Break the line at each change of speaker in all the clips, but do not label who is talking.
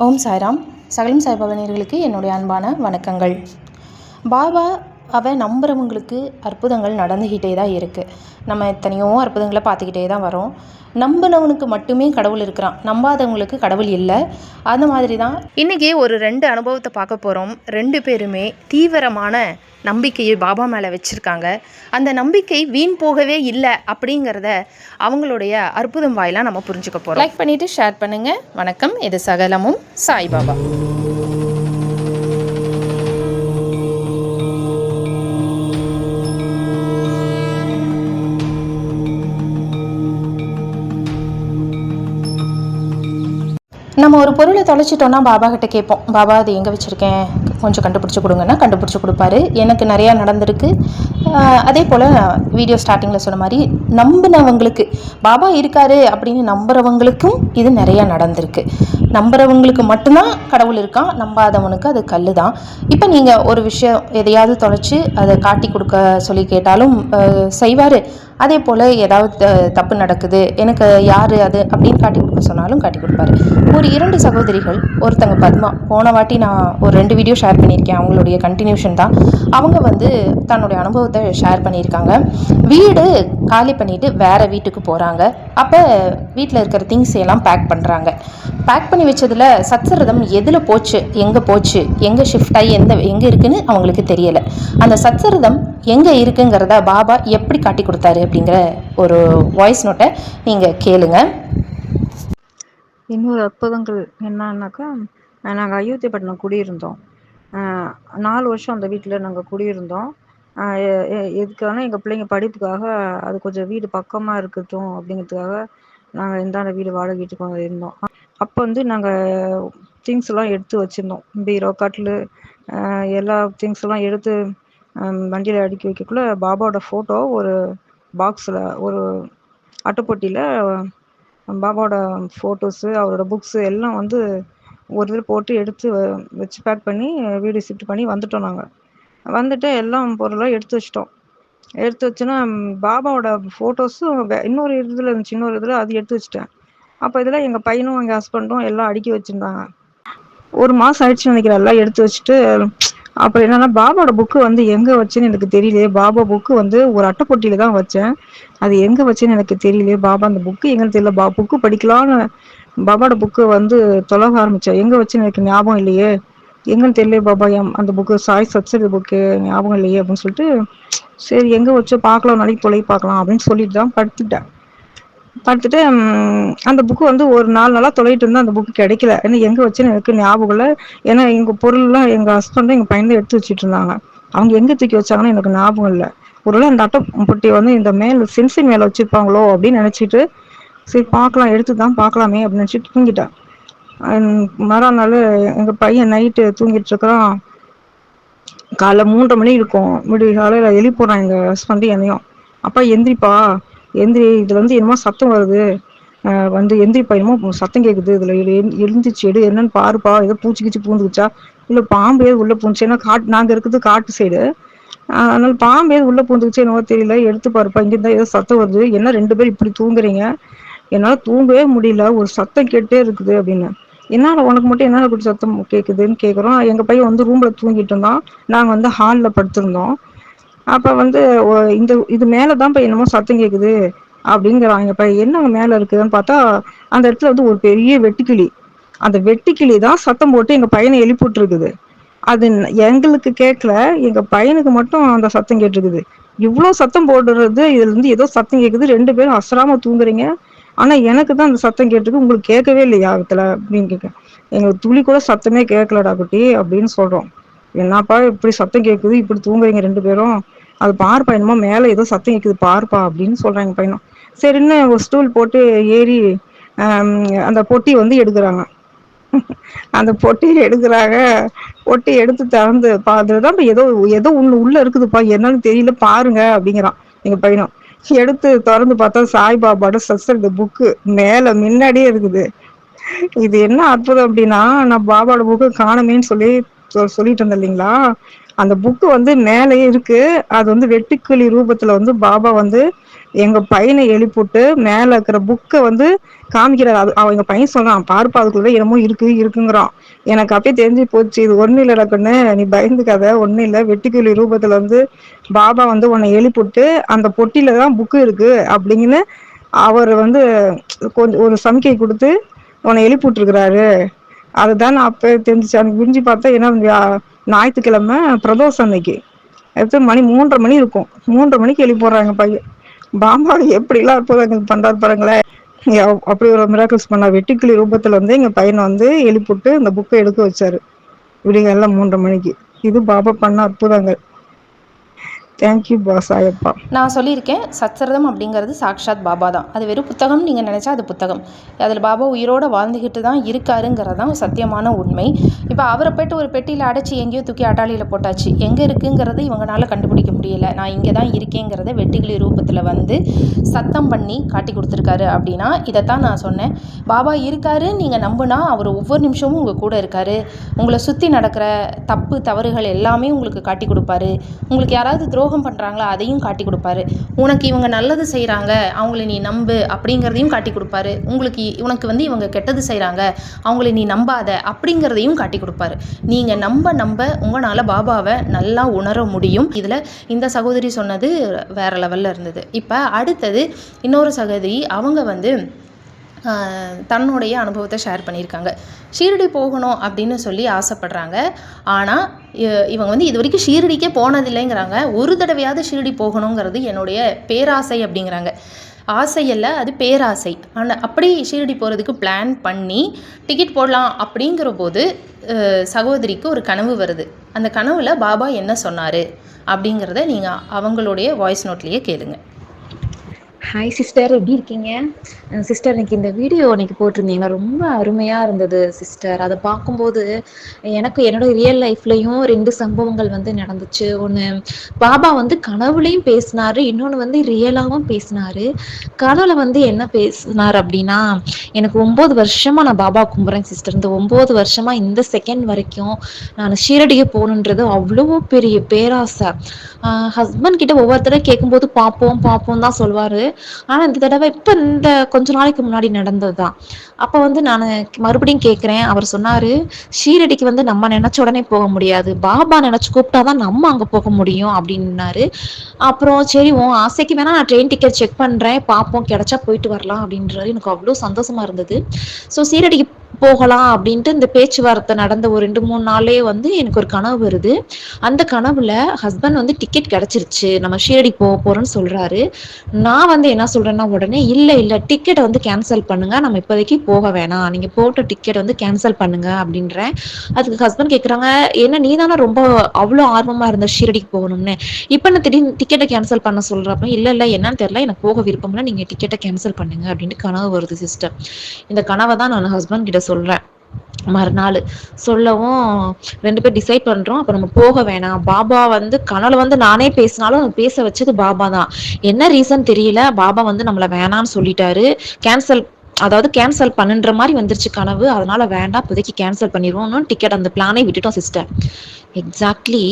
ஓம் சாய்ராம். சகலம் சாய்பாபா என்னுடைய அன்பான வணக்கங்கள். பாபாவை நம்புகிறவங்களுக்கு அற்புதங்கள் நடந்துக்கிட்டே தான் இருக்குது. நம்ம எத்தனையோ அற்புதங்களை பார்த்துக்கிட்டே தான் வரோம். நம்பினவனுக்கு மட்டுமே கடவுள் இருக்கிறான், நம்பாதவங்களுக்கு கடவுள் இல்லை. அந்த மாதிரி தான் இன்றைக்கி ஒரு 2 அனுபவத்தை பார்க்க போகிறோம். 2 பேருமே தீவிரமான நம்பிக்கையை பாபா மேலே வச்சுருக்காங்க. அந்த நம்பிக்கை வீண் போகவே இல்லை அப்படிங்கிறத அவங்களுடைய அற்புதம் வாயிலாக நம்ம புரிஞ்சுக்க போகிறோம். லைக் பண்ணிவிட்டு ஷேர் பண்ணுங்கள். வணக்கம். இது சகலமும் சாய்பாபா. நம்ம ஒரு பொருளை தொலைச்சிட்டோன்னா பாபா கிட்ட கேட்போம், பாபா அது எங்கே வச்சுருக்கேன், கொஞ்சம் கண்டுபிடிச்சி கொடுங்கன்னா கண்டுபிடிச்சி கொடுப்பாரு. எனக்கு நிறையா நடந்திருக்கு. அதே போல் வீடியோ ஸ்டார்டிங்கில் சொன்ன மாதிரி நம்பினவங்களுக்கு பாபா இருக்காரு அப்படின்னு நம்புறவங்களுக்கும் இது நிறையா நடந்திருக்கு. நம்புறவங்களுக்கு மட்டும்தான் கடவுள் இருக்கான், நம்பாதவனுக்கு அது கல் தான். இப்போ நீங்கள் ஒரு விஷயம் எதையாவது தொலைச்சி அதை காட்டி கொடுக்க சொல்லி கேட்டாலும் செய்வார். அதே போல் ஏதாவது தப்பு நடக்குது, எனக்கு யார் அது அப்படின்னு காட்டி கொடுக்க சொன்னாலும் காட்டி கொடுப்பாரு. ஒரு 2 சகோதரிகள், ஒருத்தங்க பத்மா, போன வாட்டி நான் ஒரு 2 வீடியோ ஷேர் பண்ணியிருக்கேன், அவங்களுடைய கண்டினியூஷன் தான். அவங்க தன்னுடைய அனுபவத்தை ஷேர் பண்ணியிருக்காங்க. வீடு காலி பண்ணிவிட்டு வேறு வீட்டுக்கு போகிறாங்க. அப்போ வீட்டில் இருக்கிற திங்ஸ் எல்லாம் பேக் பண்ணுறாங்க. பேக் பண்ணி வச்சதில் சத்சரதம் எதில் போச்சு, எங்கே ஷிஃப்ட் ஆகி எங்கே இருக்குன்னு அவங்களுக்கு தெரியலை. அந்த சத்சரதம் எங்கே இருக்குங்கிறத பாபா எப்படி காட்டி கொடுத்தாரு அப்படிங்கிற ஒரு வாய்ஸ் நோட்டை நீங்கள் கேளுங்க.
இன்னொரு அற்புதங்கள் என்னன்னாக்கா, நாங்கள் அயோத்தியப்பட்டினம் குடியிருந்தோம். 4 வருஷம் அந்த வீட்டில் நாங்கள் குடியிருந்தோம். எதுக்கான எங்கள் பிள்ளைங்க படிப்புக்காக அது கொஞ்சம் வீடு பக்கமாக இருக்கட்டும் அப்படிங்கிறதுக்காக நாங்கள் இந்தாண்ட வீடு வாடகை வீட்டுக்கு இருந்தோம். அப்போ நாங்கள் திங்ஸ் எல்லாம் எடுத்து வச்சுருந்தோம். பீரோ, கட்டில், எல்லா திங்ஸ் எல்லாம் எடுத்து வண்டியில் அடுக்கி வைக்கக்குள்ள பாபாவோட ஃபோட்டோ ஒரு பாக்ஸில், ஒரு அட்டைப்பொட்டியில் பாபாவோட ஃபோட்டோஸு, அவரோட புக்ஸு எல்லாம் ஒரு இதில் போட்டு எடுத்து வச்சு பேக் பண்ணி வீடு ஷிஃப்ட் பண்ணி வந்துட்டோம். நாங்கள் வந்துட்டு எல்லாம் பொருளாக எடுத்து வச்சிட்டோம். எடுத்து வச்சோன்னா பாபாவோட ஃபோட்டோஸும் இன்னொரு இதில் இருந்துச்சு, இன்னொரு இதில் அது எடுத்து வச்சுட்டேன். அப்போ இதில் எங்கள் பையனும் எங்கள் ஹஸ்பண்டும் எல்லாம் அடுக்கி வச்சுருந்தாங்க. 1 மாதம் ஆயிடுச்சு நினைக்கிறேன் எல்லாம் எடுத்து வச்சுட்டு. அப்புறம் என்னன்னா, பாபாவோட புக்கு எங்கே வச்சேன்னு எனக்கு தெரியலையே. பாபா புக்கு ஒரு அட்டைப்பொட்டியில் தான் வச்சேன். அது எங்கே வச்சேன்னு எனக்கு தெரியலையே. பாபா அந்த புக்கு எங்கன்னு தெரியல. புக்கு படிக்கலான்னு பாபாவோட புக்கு தொலைக ஆரம்பித்தேன். எங்கே வச்சேன்னு எனக்கு ஞாபகம் இல்லையே, எங்கன்னு தெரியலையே பாபா, அந்த புக்கு சாய் சத்சரி புக்கு ஞாபகம் இல்லையே அப்படின்னு சொல்லிட்டு, சரி எங்கே வச்சோ பார்க்கலாம், நாளைக்கு தொலை பார்க்கலாம் அப்படின்னு சொல்லிட்டு தான் படுத்துட்டேன். அந்த புக்கு ஒரு 4 நாளாக தொலைகிட்டு இருந்தால் அந்த புக்கு கிடைக்கல. ஏன்னா எங்கே வச்சுன்னு எனக்கு ஞாபகம் இல்லை. ஏன்னா எங்கள் பொருள்லாம் எங்கள் ஹஸ்பண்டும் எங்கள் பையன் தான் எடுத்து வச்சுட்டு இருந்தாங்க. அவங்க எங்கே தூக்கி வச்சாங்கன்னு எனக்கு ஞாபகம் இல்லை. ஒருவேளை அந்த அட்டைப்பொட்டி இந்த மேலே சென்சிங் மேலே வச்சுருப்பாங்களோ அப்படின்னு நினச்சிட்டு, சரி பார்க்கலாம், எடுத்து தான் பார்க்கலாமே அப்படின்னு நினச்சிட்டு தூங்கிட்டேன். மறுநாள் எங்கள் பையன் நைட்டு தூங்கிட்டு இருக்கிறான். காலைல 3:30 மணி இருக்கும். விடிய காலையில் எழுப்பிடுறான் எங்கள் ஹஸ்பண்டு என்னையும். அப்பா எந்திரிப்பா, எந்திரி, இதில் என்னமோ சத்தம் வருது, எந்திரிப்பா, என்னமோ சத்தம் கேட்குது, இதில் எழுந்திரிச்சு எடு, என்னன்னு பாருப்பா, ஏதோ பூச்சிக்கிச்சு பூந்துக்குச்சா, இல்லை பாம்பு ஏது உள்ளே பூந்துச்சு. ஏன்னா நாங்கள் இருக்கிறது காட்டு சைடு, அதனால பாம்பு ஏது உள்ளே பூந்துக்குச்சு என்னவோ தெரியல, எடுத்து பாருப்பா, இங்கேருந்தா ஏதோ சத்தம் வருது, என்ன 2 பேர் இப்படி தூங்குறீங்க, என்னால் தூங்கவே முடியல, ஒரு சத்தம் கேட்டே இருக்குது அப்படின்னு. என்னால் உனக்கு மட்டும் என்னால் இப்படி சத்தம் கேட்குதுன்னு கேட்குறோம். எங்கள் பையன் ரூமில் தூங்கிட்டு இருந்தான், நாங்கள் ஹாலில் படுத்திருந்தோம். அப்போ இது மேலே தான் இப்போ என்னமோ சத்தம் கேட்குது அப்படிங்கிறான் எங்கள் பையன். என்ன மேலே இருக்குதுன்னு பார்த்தா, அந்த இடத்துல ஒரு பெரிய வெட்டுக்கிளி, அந்த வெட்டுக்கிளி தான் சத்தம் போட்டு எங்கள் பையனை எழுப்பிட்டுருக்குது. அது எங்களுக்கு கேட்கல, எங்கள் பையனுக்கு மட்டும் அந்த சத்தம் கேட்டுருக்குது. இவ்வளோ சத்தம் போடுறது, இதுல ஏதோ சத்தம் கேட்குது, 2 பேரும் அசராம தூங்குறீங்க, ஆனால் எனக்கு தான் அந்த சத்தம் கேட்டிருக்கு, உங்களுக்கு கேட்கவே இல்லையா ஆகத்தில் அப்படின்னு கேட்க. எங்களுக்கு துளி கூட சத்தமே கேட்கலடா குட்டி அப்படின்னு சொல்கிறோம். என்னப்பா இப்படி சத்தம் கேட்குது, இப்படி தூங்குறீங்க 2 பேரும், அது பாருப்பா, என்னமோ மேலே ஏதோ சத்தம் கேட்குது பாருப்பா அப்படின்னு சொல்கிறாங்க பையனும். சரின்னு ஒரு ஸ்டூல் போட்டு ஏறி அந்த பொட்டி எடுக்கிறாங்க. அந்த பொட்டியை எடுக்கிறாங்க. பொட்டி எடுத்து திறந்து அதுதான் ஏதோ ஏதோ ஒன்று உள்ளே இருக்குதுப்பா, என்னன்னு தெரியல பாருங்க அப்படிங்கிறான் எங்கள் பையனும். எடுத்து திறந்து பார்த்தா சாய்பாபாவோட சத்சங்க புக்கு மேலே முன்னாடியே இருக்குது. இது என்ன அற்புதம் அப்படின்னா, நான் பாபாவோட புக்கு காணமேன்னு சொல்லிட்டு இருந்தேன் இல்லைங்களா, அந்த புக்கு மேலேயே இருக்கு. அது வெட்டுக்கிளி ரூபத்துல பாபா எங்க பையனை எழுப்பிவிட்டு மேல இருக்கிற புக்கை வந்து காமிக்கிறாரு. அது அவங்க பையன் சொல்றான், பாருப்பா அதுக்குள்ள என்னமோ இருக்குங்கிறான். எனக்கு அப்படியே தெரிஞ்சு போச்சு, இது ஒண்ணு இல்லடா கண்ணு, நீ பயந்துக்காத, ஒண்ணு இல்ல, வெட்டுக்கிளி ரூபத்துல வந்து பாபா வந்து உன்னை எழுப்பிவிட்டு அந்த பொட்டில தான் புக்கு இருக்கு அப்படிங்கன்னு அவர் வந்து கொஞ்சம் ஒரு சமிக்கை கொடுத்து உன்னை எழுப்பி விட்டுருக்கிறாரு. அதுதான் நான் அப்ப தெரிஞ்சிச்சு. அன்னைக்கு குஞ்சு பார்த்தா, ஏன்னா ஞாயிற்றுக்கிழமை பிரதோஷம் அன்னைக்கு அடுத்து மணி 3:30 மணி இருக்கும். 3:30 மணிக்கு எழுப்பி போடுறாங்க பையன். பாபா எப்படிலாம் அற்புதங்கள் பண்றாரு பாருங்களேன். அப்படி ஒரு மிராக்கிள்ஸ் பண்ணார். வெட்டுக்கிளி ரூபத்துல வந்து எங்க பையனை வந்து எழுப்பிவிட்டு இந்த புக்கை எடுக்க வச்சாரு விடிகாலைல 3:30 மணிக்கு. இது பாபா பண்ண அற்புதங்கள். தேங்க்யூ சாயப்பா.
நான் சொல்லியிருக்கேன், சத்சரிதம் அப்படிங்கிறது சாக்ஷாத் பாபா தான். அது வெறும் புத்தகம் நீங்கள் நினச்சா அது புத்தகம். அதில் பாபா உயிரோடு வாழ்ந்துக்கிட்டு தான் இருக்காருங்கிறது தான் சத்தியமான உண்மை. இப்போ அவரை போய்ட்டு ஒரு பெட்டியில் அடைச்சி எங்கேயோ தூக்கி அட்டாளியில் போட்டாச்சு. எங்கே இருக்குங்கிறது இவங்களால கண்டுபிடிக்க முடியல. நான் இங்கே தான் இருக்கேங்கிறத வெட்டுக்கிளி ரூபத்தில் வந்து சத்தம் பண்ணி காட்டி கொடுத்துருக்காரு. அப்படின்னா இதைத்தான் நான் சொன்னேன், பாபா இருக்காரு நீங்கள் நம்புனா அவர் ஒவ்வொரு நிமிஷமும் உங்கள் கூட இருக்கார். உங்களை சுற்றி நடக்கிற தப்பு தவறுகள் எல்லாமே உங்களுக்கு காட்டி கொடுப்பாரு. உங்களுக்கு யாராவது துரோகம் பண்ணுறாங்களா அதையும் காட்டி கொடுப்பாரு. உனக்கு இவங்க நல்லது செய்கிறாங்க, அவங்கள நீ நம்பு அப்படிங்கிறதையும் காட்டி கொடுப்பாரு. உனக்கு வந்து இவங்க கெட்டது செய்கிறாங்க, அவங்கள நீ நம்பாத அப்படிங்கிறதையும் காட்டி கொடுப்பாரு. நீங்கள் நம்ப உங்களால் பாபாவை நல்லா உணர முடியும். இதில் இந்த சகோதரி சொன்னது வேறு லெவலில் இருந்தது. இப்போ அடுத்தது இன்னொரு சகோதரி, அவங்க வந்து தன்னுடைய அனுபவத்தை ஷேர் பண்ணியிருக்காங்க. ஷீரடி போகணும் அப்படின்னு சொல்லி ஆசைப்படுறாங்க. ஆனால் இவங்க வந்து இது வரைக்கும் ஷீரடிக்கே போனதில்லைங்கிறாங்க. ஒரு தடவையாவது ஷீரடி போகணுங்கிறது என்னுடைய பேராசை அப்படிங்கிறாங்க. ஆசையல்ல, அது பேராசை. ஆனால் அப்படி ஷீரடி போகிறதுக்கு பிளான் பண்ணி டிக்கெட் போடலாம் அப்படிங்கிற போது சகோதரிக்கு ஒரு கனவு வருது. அந்த கனவில் பாபா என்ன சொன்னார் அப்படிங்கிறத நீங்கள் அவங்களுடைய வாய்ஸ் நோட்லேயே கேளுங்க.
ஹாய் சிஸ்டர், எப்படி இருக்கீங்க சிஸ்டர்? இன்னைக்கு இந்த வீடியோ இன்னைக்கு போட்டிருந்தீங்களா, ரொம்ப அருமையாக இருந்தது சிஸ்டர். அதை பார்க்கும்போது எனக்கு என்னோட ரியல் லைஃப்லையும் 2 சம்பவங்கள் வந்து நடந்துச்சு. ஒன்று, பாபா வந்து கனவுலையும் பேசினாரு, இன்னொன்று வந்து ரியலாகவும் பேசினாரு. கனவுல வந்து என்ன பேசினார் அப்படின்னா, எனக்கு 9 வருஷமாக நான் பாபா கும்பிட்றேன் சிஸ்டர். இந்த 9 வருஷமாக இந்த செகண்ட் வரைக்கும் நான் ஷீரடியை போகணுன்றது அவ்வளோ பெரிய பேராசை. ஹஸ்பண்ட் கிட்ட ஒவ்வொருத்தர கேட்கும்போது பார்ப்போம் பார்ப்போம் தான் சொல்வார். ஆனால் இந்த தடவை இப்போ இந்த கொஞ்ச நாளைக்கு முன்னாடி நடந்தது தான். அப்போ வந்து நான் மறுபடியும் கேட்குறேன். அவர் சொன்னார், ஷீரடிக்கு வந்து நம்ம நினச்ச உடனே போக முடியாது, பாபா நினச்சி கூப்பிட்டாதான் நம்ம அங்கே போக முடியும் அப்படின்னாரு. அப்புறம் சரி, உன் ஆசைக்கு வேணா நான் ட்ரெயின் டிக்கெட் செக் பண்ணுறேன், பார்ப்போம், கிடைச்சா போயிட்டு வரலாம் அப்படின்றாரு. எனக்கு அவ்வளோ சந்தோஷமா இருந்தது. ஸோ ஷீரடிக்கு போகலாம் அப்படின்ட்டு இந்த பேச்சுவார்த்தை நடந்த ஒரு 2-3 நாளே வந்து எனக்கு ஒரு கனவு வருது. அந்த கனவுல ஹஸ்பண்ட் வந்து டிக்கெட் கிடைச்சிருச்சு, நம்ம ஷீரடி போக போறோம்னு சொல்றாரு. நான் வந்து என்ன சொல்றேன்னா, உடனே இல்ல டிக்கெட்டை வந்து கேன்சல் பண்ணுங்க, நம்ம இப்போதைக்கு போக வேணாம், நீங்க போட்ட டிக்கெட் வந்து கேன்சல் பண்ணுங்க அப்படின்றேன். அதுக்கு ஹஸ்பண்ட் கேட்குறாங்க, என்ன நீ தானே ரொம்ப அவ்வளோ ஆர்வமா இருந்த ஷீரடிக்கு போகணும்னு, இப்போ நான் திடீர்னு டிக்கெட்டை கேன்சல் பண்ண சொல்றப்ப, இல்ல என்னன்னு தெரியல, எனக்கு போக விருப்பம் இல்லை, நீங்க டிக்கெட்டை கேன்சல் பண்ணுங்க அப்படின்ட்டு கனவு வருது சிஸ்டர். இந்த கனவை தான் நான் ஹஸ்பண்ட் கிட்ட சொல்றேன். மறுநாள் சொல்லவும் 2 பேர் டிசைட் பண்றோம், அப்ப நம்ம போக வேணாம். பாபா வந்து கனவுல வந்து நானே பேசினாலும் பேச வச்சது பாபா தான். என்ன ரீசன் தெரியல, பாபா வந்து நம்மள வேணான்னு சொல்லிட்டாரு. கேன்சல் பண்ணுன்ற மாதிரி வந்துருச்சு கனவு. அதனால வேண்டாம், இப்போதைக்கு கேன்சல் பண்ணிடுவோம், டிக்கெட் அந்த பிளானே விட்டுட்டோம் சிஸ்டர். எக்ஸாக்ட்லி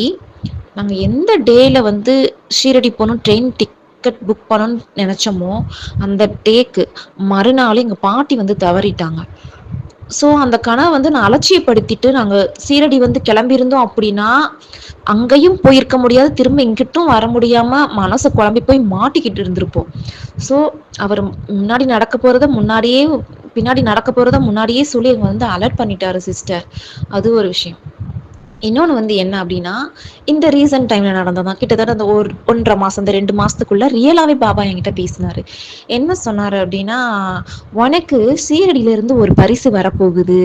நாங்கள் எந்த டேல வந்து ஷீரடி போகணும், ட்ரெயின் டிக்கெட் புக் பண்ணணும்னு நினைச்சோமோ அந்த டேக்கு மறுநாள் எங்க பாட்டி வந்து தவறிட்டாங்க. ஸோ அந்த கனவை வந்து நான் அலட்சியப்படுத்திட்டு நாங்கள் சீரடி வந்து கிளம்பியிருந்தோம் அப்படின்னா அங்கேயும் போயிருக்க முடியாது, திரும்ப இங்கிட்டும் வர முடியாமல் மனசை குழம்பி போய் மாட்டிக்கிட்டு இருந்திருப்போம். ஸோ அவர் முன்னாடி நடக்க போகிறத முன்னாடியே, பின்னாடி நடக்க போகிறத முன்னாடியே சொல்லி அவங்க வந்து அலர்ட் பண்ணிட்டாரு சிஸ்டர். அது ஒரு விஷயம். இன்னொன்று வந்து என்ன அப்படின்னா, இந்த ரீசன்ட் டைமில் நடந்ததான், கிட்டத்தட்ட அந்த 1.5 மாதம், இந்த 2 மாதத்துக்குள்ள ரியலாகவே பாபா என்கிட்ட பேசினார். என்ன சொன்னார் அப்படின்னா, உனக்கு சீரடியிலேருந்து ஒரு பரிசு வரப்போகுது,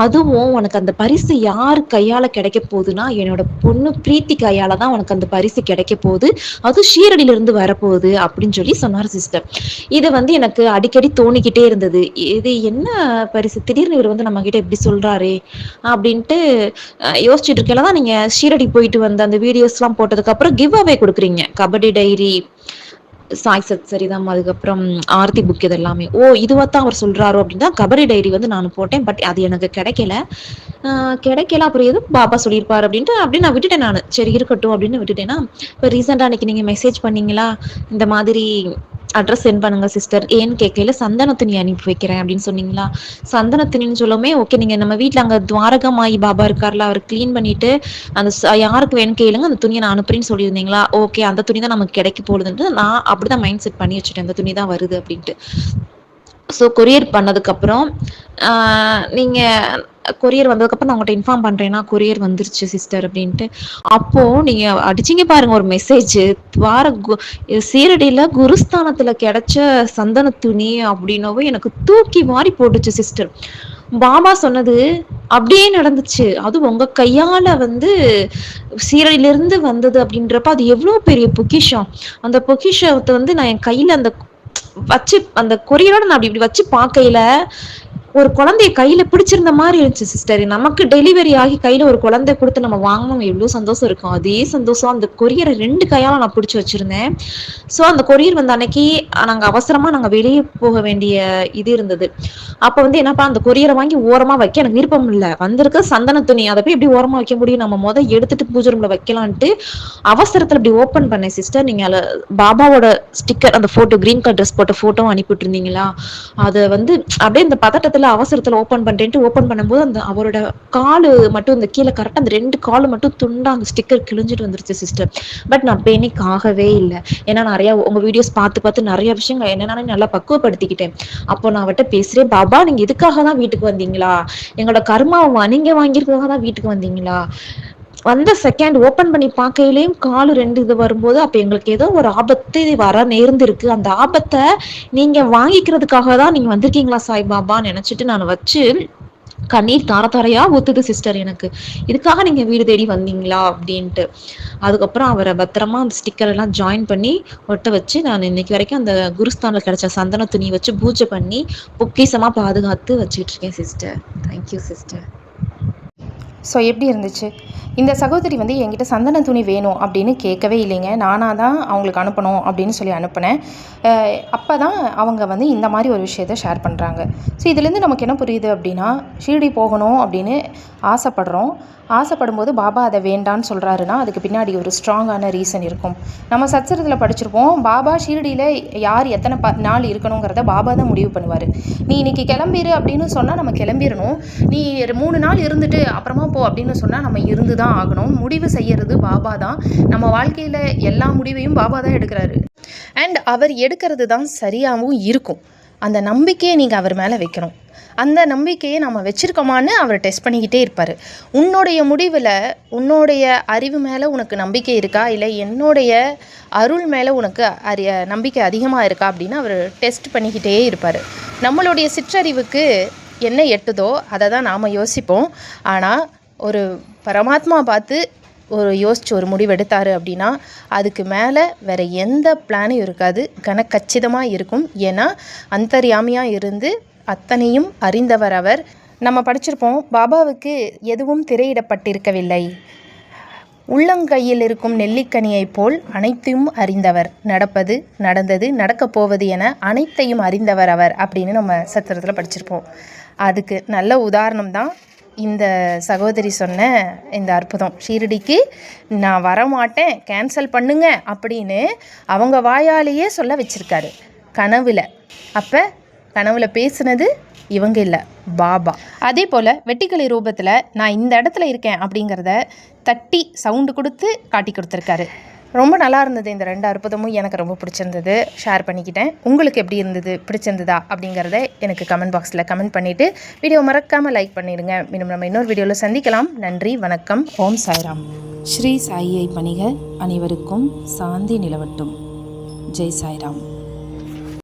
அதுவும் உனக்கு அந்த பரிசு யார் கையால் கிடைக்க போகுதுன்னா, என்னோட பொண்ணு பிரீத்தி கையால் தான் உனக்கு அந்த பரிசு கிடைக்க போகுது, அதுவும் ஷீரடியிலேருந்து வரப்போகுது அப்படின்னு சொல்லி சொன்னார் சிஸ்டர். இது வந்து எனக்கு அடிக்கடி தோணிக்கிட்டே இருந்தது, இது என்ன பரிசு, திடீர்னு இவர் வந்து நம்ம கிட்ட எப்படி சொல்கிறாரே அப்படின்ட்டு யோசிச்சுட்டு இருக்கல தான் நீங்க ஷீரடி போயிட்டு வந்த அந்த வீடியோஸ்லாம் போட்டதுக்கு அப்புறம் கிவ் அவே கொடுக்குறீங்க, கபடி டைரி, சாய் சத் சரிதம், அதுக்கப்புறம் ஆர்த்தி புக், இது எல்லாமே. இதுவாத்தான் அவர் சொல்றாரோ அப்படின்னு தான் கபடி டைரி வந்து நான் போட்டேன். பட் அது எனக்கு கிடைக்கல. அப்புறம் எது பாபா சொல்லியிருப்பாரு அப்படின்ட்டு அப்படி நான் விட்டுட்டேன். நான் சரி இருக்கட்டும் அப்படின்னு விட்டுட்டேன்னா, இப்போ ரீசெண்டாக அன்னைக்கு நீங்கள் மெசேஜ் பண்ணீங்களா, இந்த மாதிரி அட்ரஸ் சென்ட் பண்ணுங்க சிஸ்டர். ஏன்னு கேட்கல, சந்தன துணி அனுப்பி வைக்கிறேன் அப்படின்னு சொன்னீங்களா? சந்தன துணின்னு சொல்லவுமே ஓகே, நீங்க நம்ம வீட்டில் அங்கே துவாரகமாயி பாபா இருக்கார்ல, அவர் க்ளீன் பண்ணிட்டு அந்த யாருக்கு வேணும் கேளுங்க, அந்த துணியை நான் அனுப்புறேன்னு சொல்லியிருந்தீங்களா? ஓகே, அந்த துணி தான் நமக்கு கிடைக்க போகுதுன்ட்டு நான் அப்படிதான் மைண்ட் செட் பண்ணி வச்சுட்டேன், அந்த துணி தான் வருது அப்படின்ட்டு. ஸோ கொரியர் பண்ணதுக்கப்புறம் நீங்கள் கொரியர் வந்ததுக்கப்புறம் நான் உங்கள்கிட்ட இன்ஃபார்ம் பண்ணுறேன்னா கொரியர் வந்துருச்சு சிஸ்டர் அப்படின்ட்டு. அப்போது நீங்கள் அடிச்சிங்க பாருங்கள் ஒரு மெசேஜ், சீரடியில் குருஸ்தானத்தில் கிடைச்ச சந்தன துணி அப்படின்னவும் எனக்கு தூக்கி மாறி போட்டுச்சு சிஸ்டர். பாபா சொன்னது அப்படியே நடந்துச்சு. அது உங்க கையால வந்து சீரடியிலிருந்து வந்தது அப்படின்றப்ப அது எவ்வளவு பெரிய பொக்கிஷம். அந்த பொக்கிஷத்தை வந்து நான் என் கையில அந்த வச்சு அந்த கொரியரோட நான் அப்படி இப்படி வச்சு பார்க்கையில ஒரு குழந்தைய கையில பிடிச்சிருந்த மாதிரி இருந்துச்சு சிஸ்டர். நமக்கு டெலிவரி ஆகி கையில ஒரு குழந்தை கொடுத்து நம்ம வாங்கணும், எவ்வளவு சந்தோஷம் இருக்கும். அதே சந்தோஷம் அந்த கொரியரை 2 கையால நான் பிடிச்சி வச்சிருந்தேன். ஸோ அந்த கொரியர் வந்த அன்னைக்கு நாங்கள் அவசரமா வெளியே போக வேண்டிய இது இருந்தது. அப்ப வந்து என்னப்பா, அந்த கொரியரை வாங்கி ஓரமா வைக்க எனக்கு விருப்பம் இல்லை. வந்திருக்க சந்தன துணி, அதை போய் எப்படி ஓரமா வைக்க முடியும், நம்ம எடுத்துட்டு பூஜை ரூம்ல வைக்கலான்ட்டு அவசரத்துல இப்படி ஓப்பன் பண்ணேன் சிஸ்டர். நீங்க பாபாவோட ஸ்டிக்கர், அந்த போட்டோ, கிரீன் கலர் ட்ரெஸ் போட்ட போட்டோ அனுப்பிட்டு இருந்தீங்களா, அதை வந்து அப்படியே இந்த பதட்டத்துல அவசரத்துல ஓப்பன் பண்ணிட்டு ஓப்பன் பண்ணும்போது அந்த அவரோட காலு மட்டும் இந்த கீழே கரெக்டா அந்த 2 காலு மட்டும் துண்டா அந்த ஸ்டிக்கர் கிழிஞ்சிட்டு வந்துருச்சு சிஸ்டர். பட் நான் பேனிக் ஆகவே இல்லை. ஏன்னா நிறைய உங்க வீடியோஸ் பார்த்து நிறைய விஷயங்கள் என்னென்ன நல்லா பக்குவப்படுத்திக்கிட்டேன். அப்போ நான் அவட்ட பேசுறேன், பாபா நீங்க இதுக்காக தான் வீட்டுக்கு வந்தீங்களா, எங்களோட கர்மாவை நீங்க வாங்கியிருக்காக தான் வீட்டுக்கு வந்தீங்களா? வந்த செகண்ட் ஓபன் பண்ணி பார்க்கையிலேயும் காலு 2 இது வரும்போது அப்ப எங்களுக்கு ஏதோ ஒரு ஆபத்து வர நேர்ந்திருக்கு. அந்த ஆபத்தை நீங்க வாங்கிக்கிறதுக்காக தான் நீங்க வந்திருக்கீங்களா சாய்பாபான்னு நினைச்சிட்டு நான் வச்சு கண்ணீர் தாரையா ஊத்துது சிஸ்டர் எனக்கு. இதுக்காக நீங்க வீடு தேடி வந்தீங்களா அப்படின்ட்டு. அதுக்கப்புறம் அவரை பத்திரமா அந்த ஸ்டிக்கர் எல்லாம் ஜாயின் பண்ணி ஒட்ட வச்சு நான் இன்னைக்கு வரைக்கும் அந்த குருஸ்தானில் கிடைச்ச சந்தன துணி வச்சு பூஜை பண்ணி பொக்கிஷமா பாதுகாத்து வச்சுட்டு இருக்கேன் சிஸ்டர். Thank you sister.
ஸோ எப்படி இருந்துச்சு? இந்த சகோதரி வந்து என்கிட்ட சந்தன துணி வேணும் அப்படின்னு கேட்கவே இல்லைங்க. நானாக தான் அவங்களுக்கு அனுப்பணும் அப்படின்னு சொல்லி அனுப்பினேன். அப்போ தான் அவங்க வந்து இந்த மாதிரி ஒரு விஷயத்தை ஷேர் பண்ணுறாங்க. ஸோ இதுலேருந்து நமக்கு என்ன புரியுது அப்படின்னா, ஷீரடி போகணும் அப்படின்னு ஆசைப்படும்போது பாபா அதை வேண்டான்னு சொல்கிறாருன்னா அதுக்கு பின்னாடி ஒரு ஸ்ட்ராங்கான ரீசன் இருக்கும். நம்ம சத்சரத்தில் படிச்சிருப்போம், பாபா ஷீரடியில் யார் எத்தனை நாள் இருக்கணுங்கிறத பாபா தான் முடிவு பண்ணுவார். நீ இன்னைக்கு கிளம்பிடு அப்படின்னு சொன்னால் நம்ம கிளம்பிடணும். நீ 3 நாள் இருந்துட்டு அப்புறமா போ அப்படின்னு சொன்னால் நம்ம இருந்து தான் ஆகணும். முடிவு செய்கிறது பாபா தான். நம்ம வாழ்க்கையில் எல்லா முடிவையும் பாபா தான் எடுக்கிறாரு. அண்ட் அவர் எடுக்கிறது தான் சரியாகவும் இருக்கும். அந்த நம்பிக்கையை நீங்கள் அவர் மேலே வைக்கணும். அந்த நம்பிக்கையை நம்ம வச்சுருக்கோமான்னு அவர் டெஸ்ட் பண்ணிக்கிட்டே இருப்பார். உன்னுடைய முடிவில் உன்னுடைய அறிவு மேலே உனக்கு நம்பிக்கை இருக்கா, இல்லை என்னுடைய அருள் மேலே உனக்கு நம்பிக்கை அதிகமாக இருக்கா அப்படின்னு அவர் டெஸ்ட் பண்ணிக்கிட்டே இருப்பார். நம்மளுடைய சிற்றறிவுக்கு என்ன எட்டுதோ அதை தான் நாம் யோசிப்போம். ஆனால் ஒரு பரமாத்மா பார்த்து யோசிச்சு ஒரு முடிவெடுத்தார் அப்படின்னா அதுக்கு மேலே வேறு எந்த பிளானும் இருக்காது, கச்சிதமாக இருக்கும். ஏன்னா அந்தர்யாமியாக இருந்து அத்தனையும் அறிந்தவர் அவர். நம்ம படிச்சிருப்போம், பாபாவுக்கு எதுவும் திரையிடப்பட்டிருக்கவில்லை. உள்ளங்கையில் இருக்கும் நெல்லிக்கனியைப் போல் அனைத்தையும் அறிந்தவர். நடப்பது, நடந்தது, நடக்கப் போவது என அனைத்தையும் அறிந்தவர் அவர் அப்படின்னு நம்ம சத்திரத்தில் படிச்சிருப்போம். அதுக்கு நல்ல உதாரணம் தான் இந்த சகோதரி சொன்ன இந்த அற்புதம். ஷீரடிக்கு நான் வரமாட்டேன், கேன்சல் பண்ணுங்க அப்படின்னு அவங்க வாயாலேயே சொல்ல வச்சுருக்காரு கனவில். அப்போ கனவுல பேசுனது இவங்க இல்லை, பாபா. அதே போல் வெட்டிக்கிளி ரூபத்தில் நான் இந்த இடத்துல இருக்கேன் அப்படிங்கிறத தட்டி சவுண்டு கொடுத்து காட்டி கொடுத்துருக்காரு. ரொம்ப நல்லா இருந்தது. இந்த 2 அற்புதமும் எனக்கு ரொம்ப பிடிச்சிருந்தது, ஷேர் பண்ணிக்கிட்டேன். உங்களுக்கு எப்படி இருந்தது, பிடிச்சிருந்ததா அப்படிங்கிறத எனக்கு கமெண்ட் பாக்ஸில் கமெண்ட் பண்ணிவிட்டு வீடியோ மறக்காமல் லைக் பண்ணிடுங்க. மீண்டும் நம்ம இன்னொரு வீடியோவில் சந்திக்கலாம். நன்றி, வணக்கம். ஓம் சாய்ராம். ஸ்ரீ சாயியை பணிக, அனைவருக்கும் சாந்தி நிலவட்டும். ஜெய் சாய்ராம்.